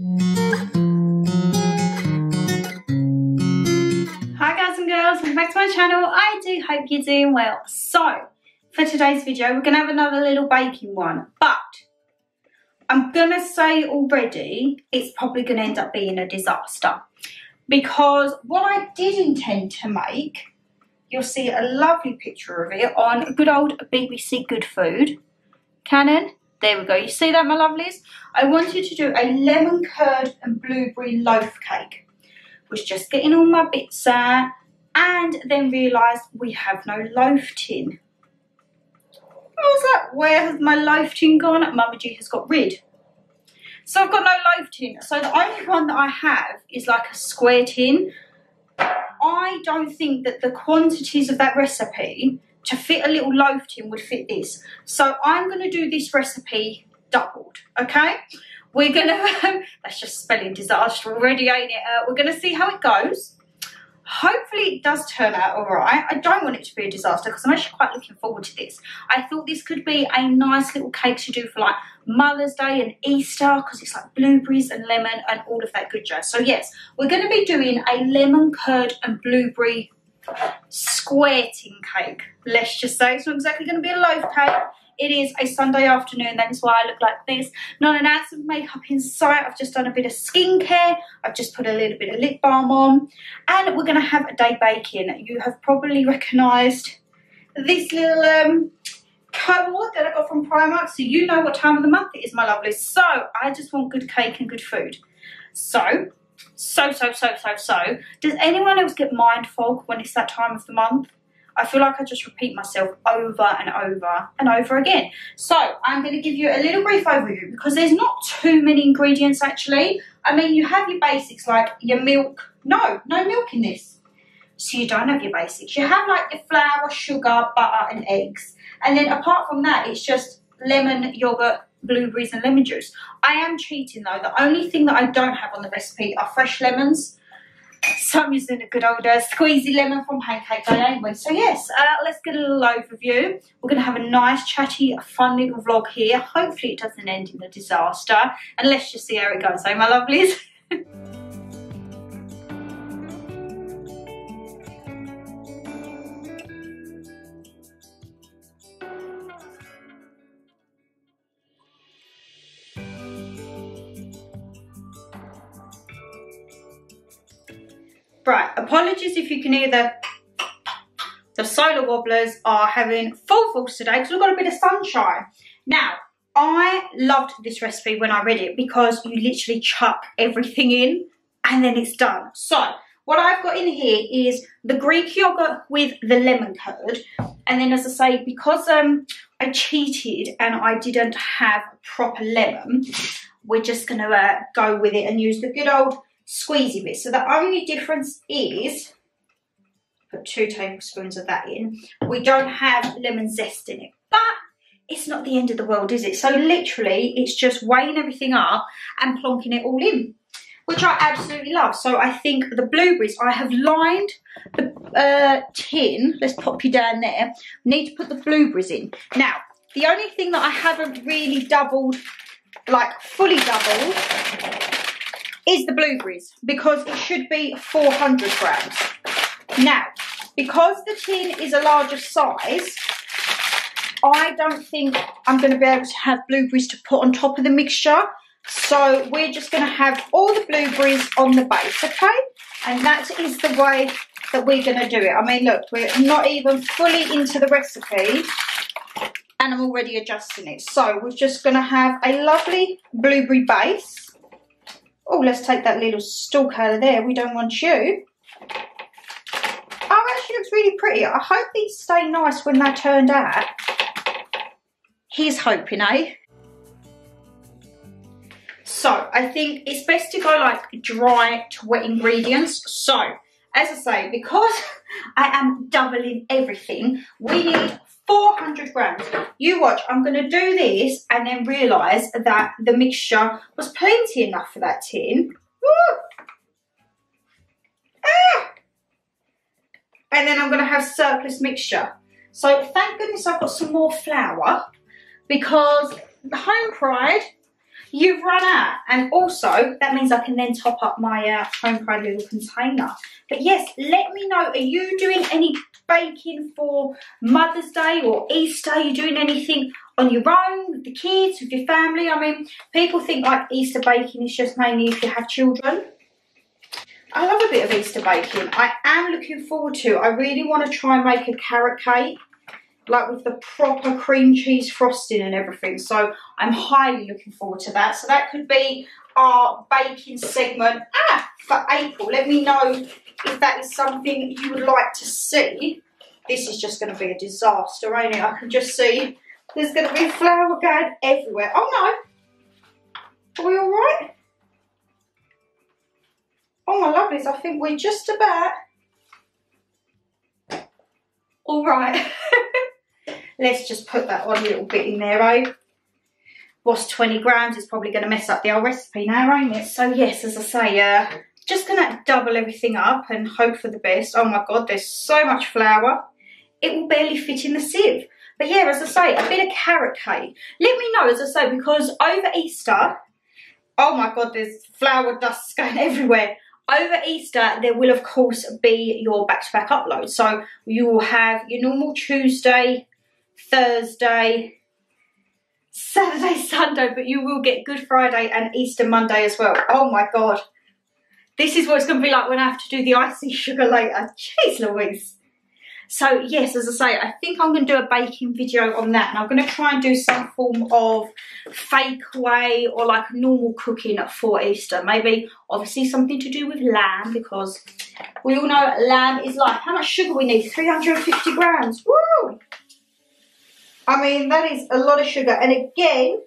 Hi guys and girls, welcome back to my channel. I do hope you're doing well. So, for today's video, we're going to have another little baking one. But, I'm going to say already, it's probably going to end up being a disaster. Because what I did intend to make, you'll see a lovely picture of it on good old BBC Good Food. Canon. There we go. You see that, my lovelies? I wanted to do a lemon curd and blueberry loaf cake. Was just getting all my bits out and then realised we have no loaf tin. I was like, where has my loaf tin gone? Mummy G has got rid. So I've got no loaf tin. So the only one that I have is like a square tin. I don't think that the quantities of that recipe to fit a little loaf tin would fit this. So I'm going to do this recipe doubled, okay? We're going to, that's just spelling disaster already, ain't it? We're going to see how it goes. Hopefully it does turn out all right. I don't want it to be a disaster because I'm actually quite looking forward to this. I thought this could be a nice little cake to do for like Mother's Day and Easter because it's like blueberries and lemon and all of that good jazz. So yes, we're going to be doing a lemon curd and blueberry squirting cake. Let's just say it's not exactly going to be a loaf cake. It is a Sunday afternoon, that is why I look like this. Not an ounce of makeup in sight. I've just done a bit of skincare. I've just put a little bit of lip balm on. And we're going to have a day baking. You have probably recognised this little code that I got from Primark. So you know what time of the month it is, my lovely. So I just want good cake and good food. So, does anyone else get mind fog when it's that time of the month? I feel like I just repeat myself over and over and over again. So I'm going to give you a little brief overview because there's not too many ingredients actually. I mean, you have your basics like your milk. No milk in this. So you don't have your basics. You have like your flour, sugar, butter and eggs. And then apart from that, it's just lemon, yogurt, blueberries and lemon juice. I am cheating though. The only thing that I don't have on the recipe are fresh lemons. So I'm using a good old squeezy lemon from Pancake Day anyway. So yes, let's get a little overview. We're going to have a nice, chatty, fun little vlog here. Hopefully it doesn't end in a disaster. And let's just see how it goes, eh, my lovelies? Right, apologies if you can hear the solar wobblers are having full force today because we've got a bit of sunshine. Now, I loved this recipe when I read it because you literally chuck everything in and then it's done. So, what I've got in here is the Greek yogurt with the lemon curd. And then as I say, because I cheated and I didn't have proper lemon, we're just going to go with it and use the good old squeezy bit. So the only difference is, put 2 tablespoons of that in. We don't have lemon zest in it, but it's not the end of the world, is it? So literally, it's just weighing everything up and plonking it all in, which I absolutely love. So I think the blueberries, I have lined the tin. Let's pop you down there. Need to put the blueberries in. Now, the only thing that I haven't really doubled, like fully doubled, is the blueberries because it should be 400 grams. Now, because the tin is a larger size, I don't think I'm going to be able to have blueberries to put on top of the mixture. So we're just going to have all the blueberries on the base, okay? And that is the way that we're going to do it. I mean, look, we're not even fully into the recipe and I'm already adjusting it. So we're just going to have a lovely blueberry base. Oh, let's take that little stalk out of there. We don't want you. Oh, actually looks really pretty. I hope these stay nice when they're turned out. Here's hoping, eh? So, I think it's best to go like dry to wet ingredients. So, as I say, because I am doubling everything, we need 400 grams. You watch, I'm going to do this and then realise that the mixture was plenty enough for that tin. And then I'm going to have surplus mixture. So thank goodness I've got some more flour because the Home Pride you've run out. And also, that means I can then top up my home-pride little container. But yes, let me know, are you doing any baking for Mother's Day or Easter? Are you doing anything on your own, with the kids, with your family? I mean, people think like Easter baking is just mainly if you have children. I love a bit of Easter baking. I am looking forward to, I really want to try and make a carrot cake, like with the proper cream cheese frosting and everything. So I'm highly looking forward to that. So that could be our baking segment for April. Let me know if that is something you would like to see. This is just going to be a disaster, ain't it? I can just see there's going to be flour going everywhere. Oh no, are we all right? Oh my lovelies, I think we're just about all right. Let's just put that on a little bit in there, eh? What's 20 grams is probably going to mess up the old recipe now, ain't it? So yes, as I say, just going to double everything up and hope for the best. Oh my God, there's so much flour. It will barely fit in the sieve. But yeah, as I say, a bit of carrot cake. Let me know, as I say, because over Easter, oh my God, there's flour dust going everywhere. Over Easter, there will, of course, be your back-to-back upload. So you will have your normal Tuesday, Thursday, Saturday, Sunday, but you will get Good Friday and Easter Monday as well. Oh my God. This is what it's going to be like when I have to do the icy sugar later. Jeez Louise. So yes, as I say, I think I'm going to do a baking video on that, and I'm going to try and do some form of fake way or like normal cooking for Easter. Maybe obviously something to do with lamb, because we all know lamb is life. How much sugar we need? 350 grams. Woo! I mean, that is a lot of sugar. And again,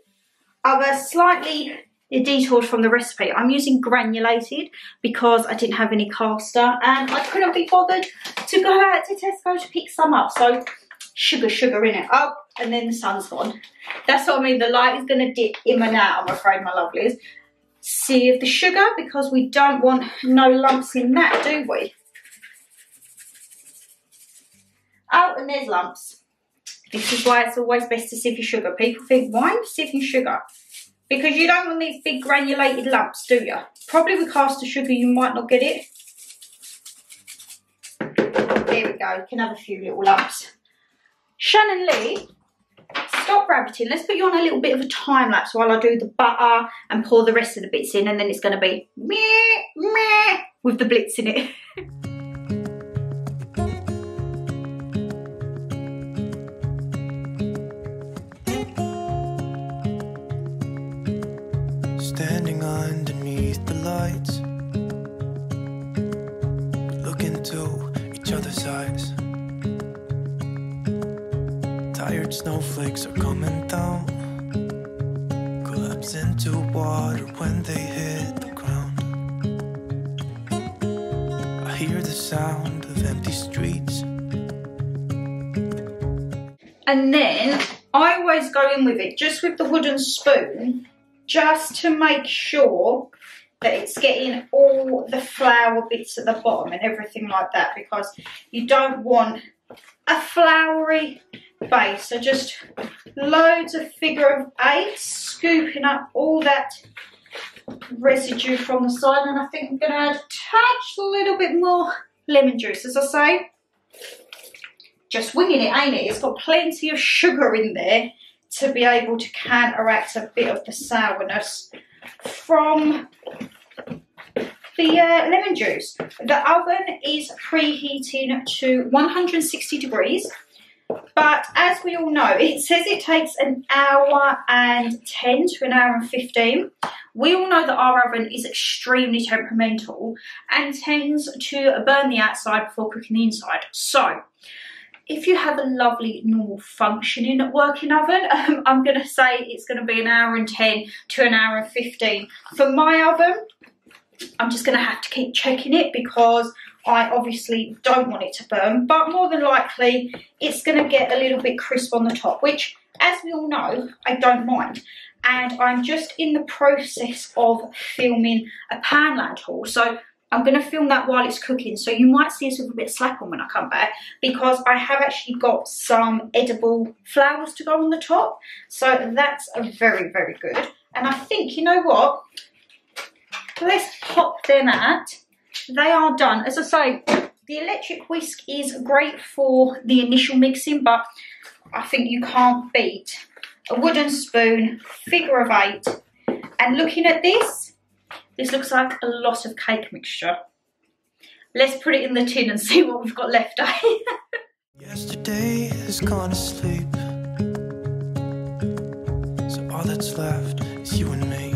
I've slightly detoured from the recipe. I'm using granulated because I didn't have any caster and I couldn't be bothered to go out to Tesco to pick some up. So sugar in it. Oh, and then the sun's gone. That's what I mean. The light is going to dip in and out, I'm afraid, my lovelies. Sieve the sugar, because we don't want no lumps in that, do we? Oh, and there's lumps. This is why it's always best to sieve your sugar. People think, why are you sieving sugar? Because you don't want these big granulated lumps, do you? Probably with caster sugar you might not get it. There we go, you can have a few little lumps. Shannon Lee, stop rabbiting. Let's put you on a little bit of a time lapse while I do the butter and pour the rest of the bits in, and then it's going to be meh, meh, with the blitz in it. Standing underneath the lights, look into each other's eyes. Tired snowflakes are coming down, collapse into water when they hit the ground. I hear the sound of empty streets. And then I always go in with it, just with the wooden spoon, just to make sure that it's getting all the flour bits at the bottom and everything like that, because you don't want a floury base. So just loads of figure of 8, scooping up all that residue from the side. And I think I'm going to add a touch, a little bit more lemon juice, as I say. Just winging it, ain't it? It's got plenty of sugar in there to be able to counteract a bit of the sourness from the lemon juice. The oven is preheating to 160 degrees, but as we all know, it says it takes an hour and 10 to an hour and 15. We all know that our oven is extremely temperamental and tends to burn the outside before cooking the inside. So if you have a lovely, normal functioning working oven, I'm going to say it's going to be an hour and 10 to an hour and 15. For my oven, I'm just going to have to keep checking it because I obviously don't want it to burn, but more than likely it's going to get a little bit crisp on the top, which, as we all know, I don't mind. And I'm just in the process of filming a Poundland haul, so I'm going to film that while it's cooking, so you might see us with a bit of slack on when I come back, because I have actually got some edible flowers to go on the top, so that's very, very good. And I think, you know what? Let's pop them at. They are done. As I say, the electric whisk is great for the initial mixing, but I think you can't beat a wooden spoon, figure of 8. And looking at this looks like a lot of cake mixture. Let's put it in the tin and see what we've got left, eh? Yesterday has gone to sleep, so all that's left is you and me.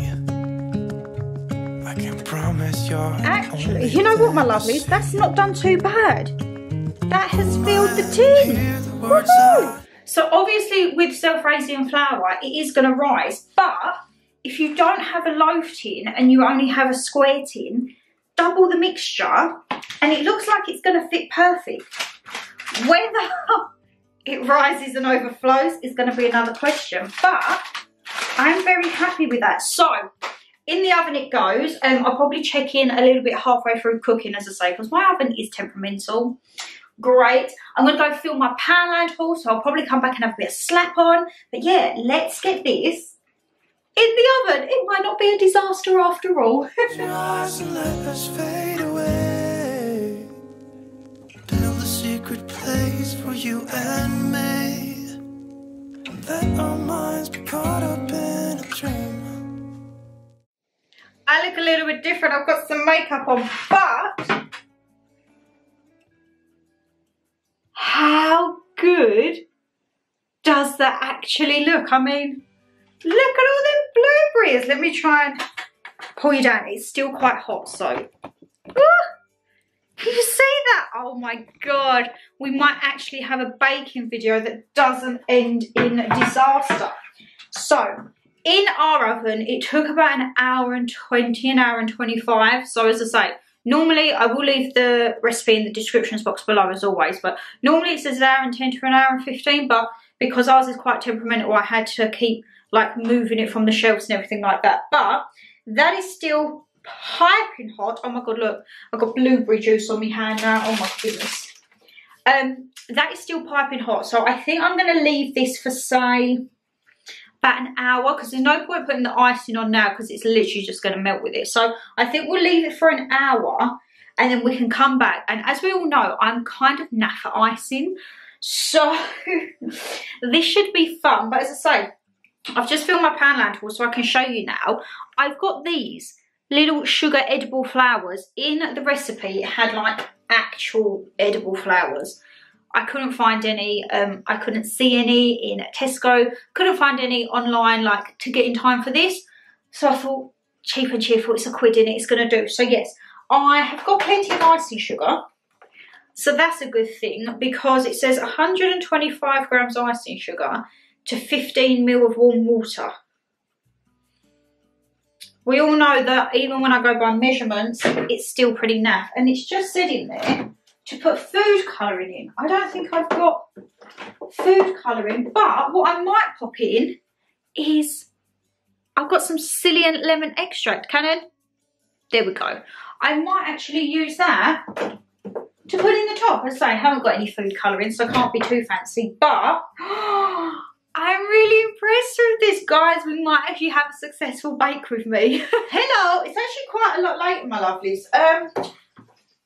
I can promise you're actually, you know what, my lovelies? That's not done too bad. That has filled the tin. Woohoo! So obviously with self-raising flour, it is going to rise. But if you don't have a loaf tin and you only have a square tin, double the mixture and it looks like it's going to fit perfect. Whether it rises and overflows is going to be another question. But I'm very happy with that. So in the oven it goes. I'll probably check in a little bit halfway through cooking, as I say, because my oven is temperamental. Great. I'm going to go fill my Poundland haul, so I'll probably come back and have a bit of slap on. But yeah, let's get this in the oven. It might not be a disaster after all. your eyes and let us fade away. Build a secret place for you and me. Let our minds be caught up in a dream. I look a little bit different. I've got some makeup on, but how good does that actually look? I mean, look at all them blueberries. Let me try and pull you down. It's still quite hot, so. Can you see that? Oh my God. We might actually have a baking video that doesn't end in disaster. So, in our oven, it took about an hour and 20, an hour and 25. So as I say, normally I will leave the recipe in the descriptions box below as always, but normally it says an hour and 10 to an hour and 15, but because ours is quite temperamental, I had to keep like moving it from the shelves and everything like that. But that is still piping hot. Oh my God, look, I've got blueberry juice on my hand now. Oh my goodness. That is still piping hot. So I think I'm going to leave this for, say, about an hour, because there's no point putting the icing on now because it's literally just going to melt with it. So I think we'll leave it for an hour and then we can come back. And as we all know, I'm kind of naff at icing, so this should be fun. But as I say, I've just filled my Poundland haul so I can show you now. I've got these little sugar edible flowers. In the recipe, it had like actual edible flowers. I couldn't find any, I couldn't see any in Tesco, couldn't find any online like to get in time for this. So I thought, cheap and cheerful, it's a quid in it, it's going to do. So yes, I have got plenty of icing sugar. So that's a good thing because it says 125 grams icing sugar to 15 ml of warm water. We all know that even when I go by measurements, it's still pretty naff. And it's just sitting there to put food colouring in. I don't think I've got food colouring, but what I might pop in is I've got some Scillian lemon extract. Cannon? There we go. I might actually use that to put in the top. As I say, I haven't got any food colouring, so I can't be too fancy, but I'm really impressed with this, guys. We might actually have a successful bake with me. Hello, it's actually quite a lot later, my lovelies.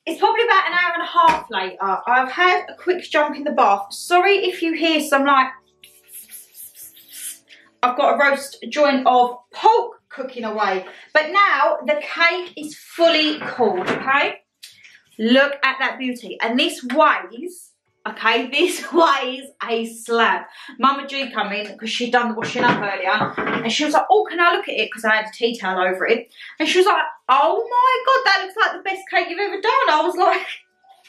It's probably about an hour and a half later. I've had a quick jump in the bath. Sorry if you hear some like, I've got a roast joint of pork cooking away. But now the cake is fully cooled, okay? Look at that beauty. And this weighs, okay, this weighs a slab. Mama G come in because she'd done the washing up earlier. And she was like, oh, can I look at it? Because I had a tea towel over it. And she was like, oh my God, that looks like the best cake you've ever done. I was like,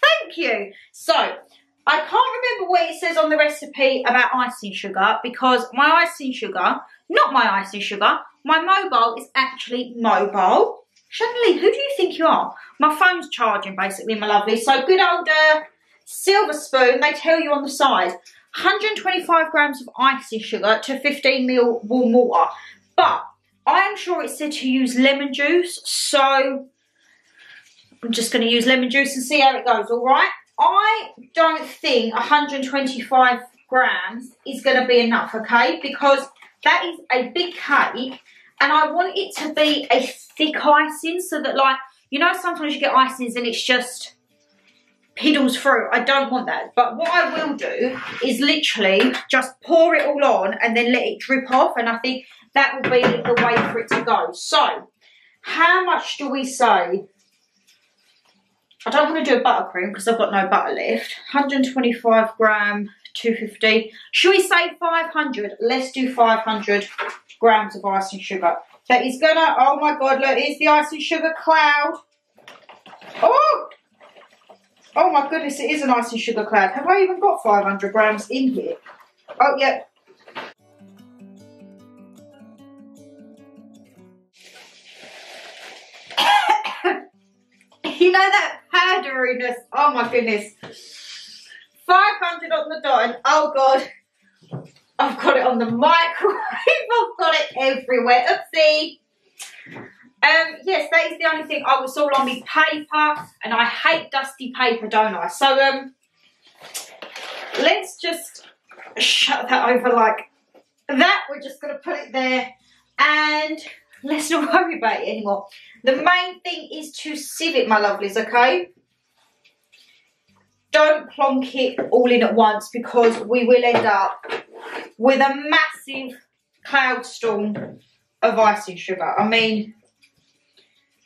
thank you. So, I can't remember what it says on the recipe about icing sugar because my icing sugar, not my icing sugar, my mobile is actually mobile. ShannonLeighxx, who do you think you are? My phone's charging basically, my lovely. So, good old silver spoon, they tell you on the side. 125 grams of icing sugar to 15 ml warm water. But I am sure it said to use lemon juice, so I'm just going to use lemon juice and see how it goes, all right? I don't think 125 grams is going to be enough, okay? Because that is a big cake And I want it to be a thick icing so that, like, you know, sometimes you get icings and it's just piddles through. I don't want that. But what I will do is literally just pour it all on and then let it drip off. And I think that will be the way for it to go. So, how much do we say? I don't want to do a buttercream because I've got no butter left. 125 gram, 250. Should we say 500? Let's do 500 grams of icing sugar. That is gonna, oh my God, look, here's the icing sugar cloud. Oh! Oh my goodness, it is an icing sugar cloud. Have I even got 500 grams in here? Oh, yeah. You know that powderiness? Oh my goodness. 500 on the dot, and oh God, I've got it on the microwave. I've got it everywhere. Oopsie. Yes, that is the only thing. Oh, it's all on me paper, and I hate dusty paper, don't I? So, let's just shut that over like that. We're just going to put it there, and let's not worry about it anymore. The main thing is to sieve it, my lovelies, okay? Don't plonk it all in at once because we will end up with a massive cloud storm of icing sugar. I mean,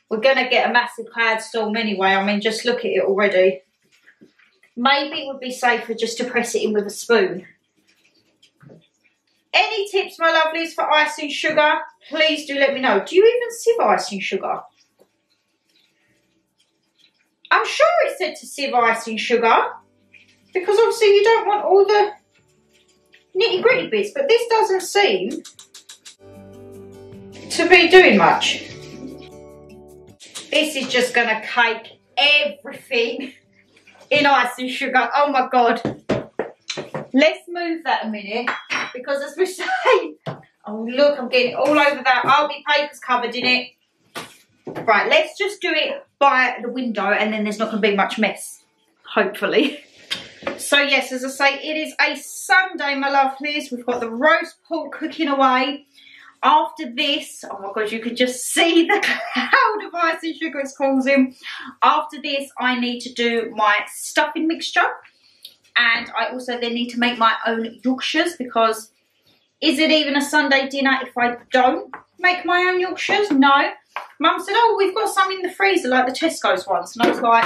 we're going to get a massive cloud storm anyway. I mean, just look at it already. Maybe it would be safer just to press it in with a spoon. Any tips, my lovelies, for icing sugar? Please do let me know. Do you even sieve icing sugar? I'm sure it said to sieve icing sugar because obviously you don't want all the nitty gritty bits, but this doesn't seem to be doing much. This is just going to cake everything in icing sugar. Oh my God. Let's move that a minute because as we say, oh look, I'm getting it all over that. Oh, my paper's covered in it. Right, let's just do it by the window and then there's not going to be much mess, hopefully. So yes, as I say, it is a Sunday, my lovelies. We've got the roast pork cooking away. After this, oh my God, you could just see the cloud of icing sugar it's causing. After this, I need to do my stuffing mixture. And I also then need to make my own Yorkshires because is it even a Sunday dinner if I don't make my own Yorkshires? No. Mum said, oh, we've got some in the freezer like the Tesco's ones. And I was like,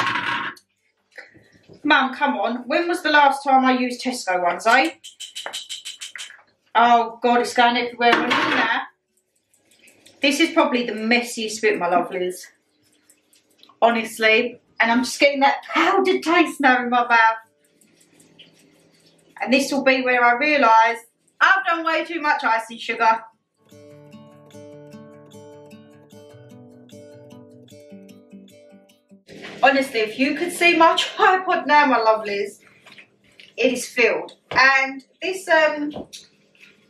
Mum, come on. When was the last time I used Tesco ones, eh? Oh, God, it's going everywhere. And in there, this is probably the messiest bit, my lovelies. Honestly. And I'm just getting that powdered taste now in my mouth. And this will be where I realise I've done way too much icing sugar. Honestly, if you could see my tripod now, my lovelies, it is filled. And this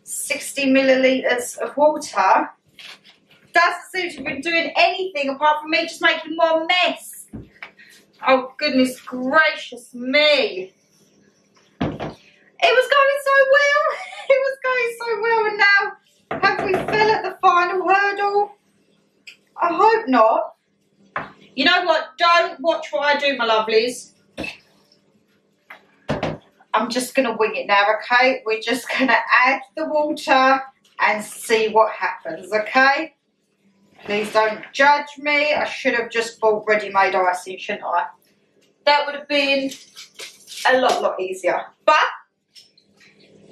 60 millilitres of water doesn't seem to have been doing anything apart from me just making more mess. Oh, goodness gracious me. It was going so well. It was going so well. And now, have we fell at the final hurdle? I hope not. You know what? Don't watch what I do, my lovelies. I'm just going to wing it now, okay? We're just going to add the water and see what happens, okay? Please don't judge me. I should have just bought ready-made icing, shouldn't I? That would have been a lot easier. But,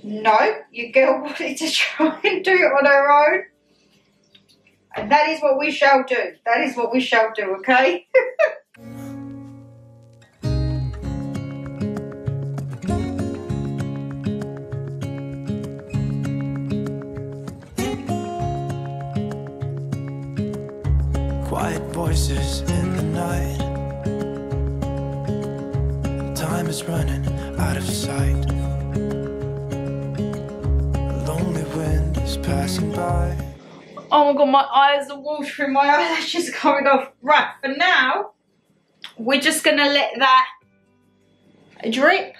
no, your girl wanted to try and do it on her own. And that is what we shall do. That is what we shall do, okay? Quiet voices in the night. Time is running out of sight. A lonely wind is passing by. Oh my God, my eyes are watering, my eyelashes are coming off. Right, for now, we're just going to let that drip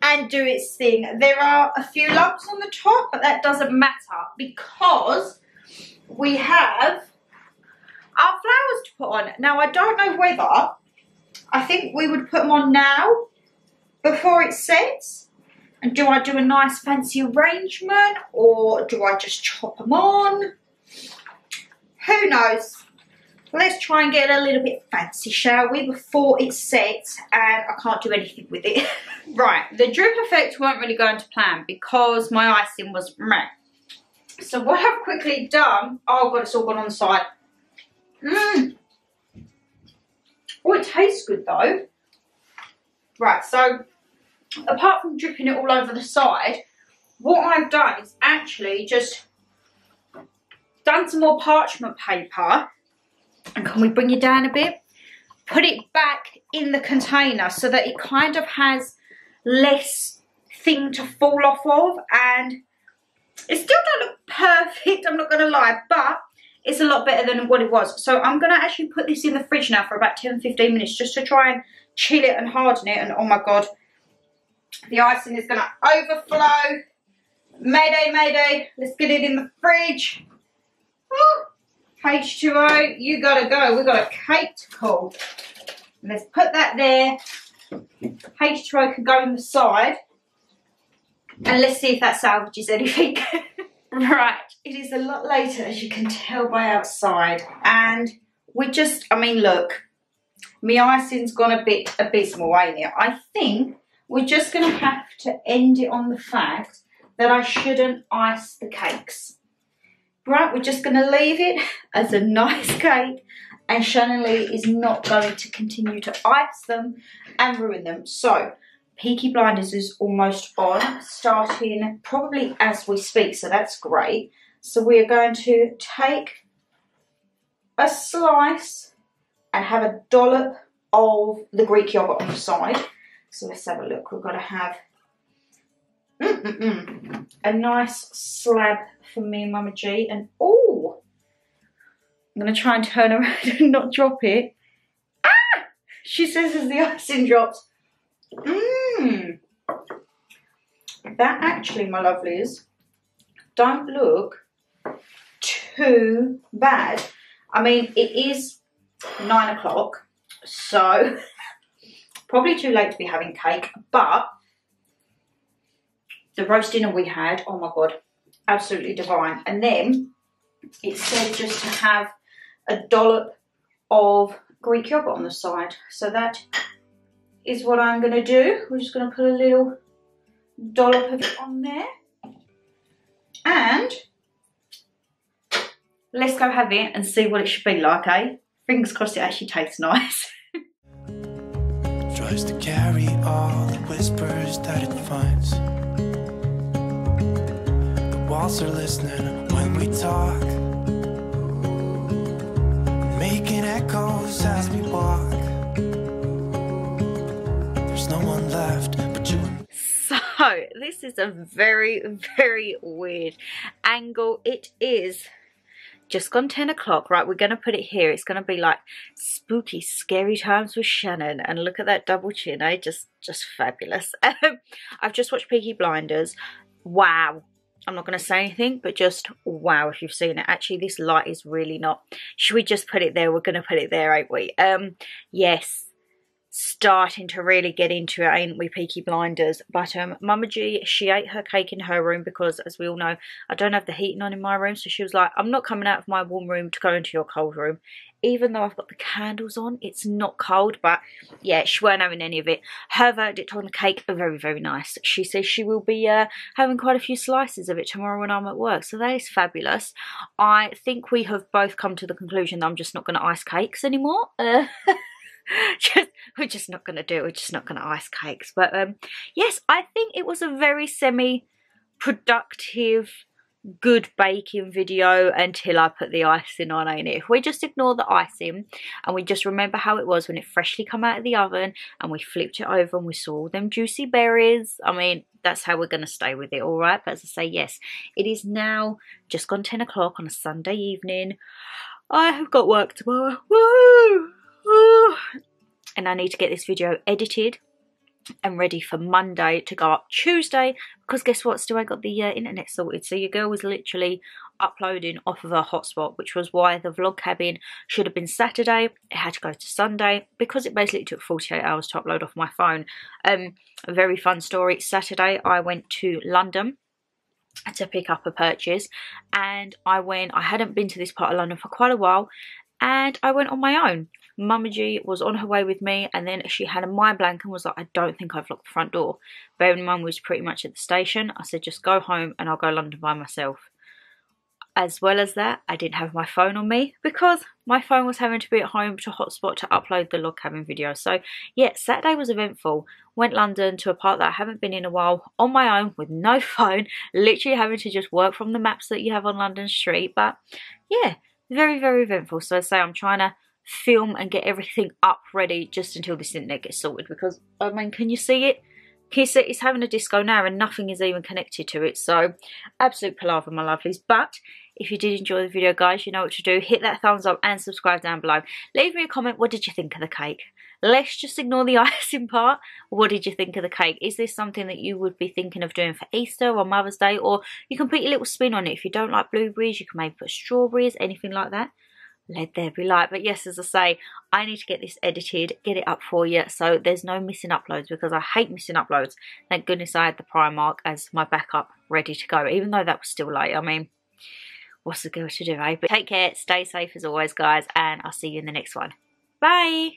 and do its thing. There are a few lumps on the top, but that doesn't matter because we have our flowers to put on. Now, I don't know whether, I think we would put them on now before it sets. And do I do a nice fancy arrangement, or do I just chop them on? Who knows? Let's try and get a little bit fancy, shall we, before it sets and I can't do anything with it. Right, the drip effect weren't really going to plan because my icing was meh. So what I've quickly done, oh god, it's all gone on the side. Oh, it tastes good though. Right, so apart from dripping it all over the side, what I've done is actually just done some more parchment paper. And can we bring it down a bit? Put it back in the container so that it kind of has less thing to fall off of, and it still don't look perfect, I'm not going to lie, but it's a lot better than what it was. So I'm going to actually put this in the fridge now for about 10-15 minutes just to try and chill it and harden it. And oh my god, the icing is going to overflow. Mayday, mayday, let's get it in the fridge. Oh. H2O, you gotta go. We've got a cake to cool. Let's put that there. H2O can go in the side. And let's see if that salvages anything. Right, it is a lot later, as you can tell by outside. And we just, I mean, look, my icing's gone a bit abysmal, ain't it? I think we're just gonna have to end it on the fact that I shouldn't ice the cakes. Right, we're just going to leave it as a nice cake, and Shannon Lee is not going to continue to ice them and ruin them. So, Peaky Blinders is almost on, starting probably as we speak, so that's great. So we are going to take a slice and have a dollop of the Greek yogurt on the side. So let's have a look. We've got to have a nice slab for me and Mama G, and oh, I'm going to try and turn around and not drop it. Ah! She says as the icing drops. That actually, my lovelies, don't look too bad. I mean, it is 9 o'clock, so probably too late to be having cake, but the roast dinner we had, oh my god, absolutely divine. And then it said just to have a dollop of Greek yogurt on the side. So that is what I'm going to do. We're just going to put a little dollop of it on there. And let's go have it and see what it should be like, eh? Fingers crossed it actually tastes nice. Tries to carry all the whispers that it finds. Walls are listening when we talk, making echoes as we walk. There's no one left but you. So this is a very, very weird angle. It is just gone 10 o'clock, right? We're going to put it here. It's going to be like spooky, scary times with Shannon. And look at that double chin, eh? Just fabulous. I've just watched Peaky Blinders. Wow. I'm not going to say anything, but just wow if you've seen it. Actually, this light is really not. Should we just put it there? We're going to put it there, ain't we? Yes, starting to really get into it, ain't we, Peaky Blinders? But Mama G, she ate her cake in her room because, as we all know, I don't have the heating on in my room. So she was like, I'm not coming out of my warm room to go into your cold room. Even though I've got the candles on, it's not cold. But yeah, she weren't having any of it. Her verdict on the cake are very, very nice. She says she will be having quite a few slices of it tomorrow when I'm at work. So that is fabulous. I think we have both come to the conclusion that I'm just not going to ice cakes anymore. We're just not going to do it. We're just not going to ice cakes. But yes, I think it was a very semi-productive, good baking video until I put the icing on, ain't it? If we just ignore the icing and we just remember how it was when it freshly come out of the oven and we flipped it over and we saw all them juicy berries, I mean, that's how we're going to stay with it, all right? But as I say, yes, it is now just gone 10 o'clock on a Sunday evening. I have got work tomorrow. Woo! Woo! And I need to get this video edited and ready for Monday to go up Tuesday, because guess what, still I got the internet sorted. So your girl was literally uploading off of a hotspot, which was why the vlog cabin should have been Saturday. It had to go to Sunday because it basically took 48 hours to upload off my phone. A very fun story. Saturday I went to London to pick up a purchase, and I hadn't been to this part of London for quite a while, and I went on my own. Mama G was on her way with me, and then she had a mind blank and was like, I don't think I've locked the front door. Bearing in mind we was pretty much at the station, I said just go home and I'll go London by myself. As well as that, I didn't have my phone on me because my phone was having to be at home to hotspot to upload the log cabin video. So yeah, Saturday was eventful. Went London to a part that I haven't been in a while on my own with no phone, literally having to just work from the maps that you have on London Street. But yeah, very, very eventful. So I say I'm trying to film and get everything up ready just until this internet gets sorted, because I mean, can you see it? It's having a disco now and nothing is even connected to it. So absolute palaver, my lovelies. But if you did enjoy the video, guys, you know what to do. Hit that thumbs up and subscribe down below. Leave me a comment. What did you think of the cake? Let's just ignore the icing part. What did you think of the cake? Is this something that you would be thinking of doing for Easter or Mother's Day? Or you can put your little spin on it. If you don't like blueberries, you can maybe put strawberries, anything like that. Let there be light. But yes, as I say, I need to get this edited, get it up for you, so there's no missing uploads, because I hate missing uploads. Thank goodness I had the Primark as my backup ready to go, even though that was still late. I mean, what's the girl to do, eh? But take care, stay safe as always, guys, and I'll see you in the next one. Bye!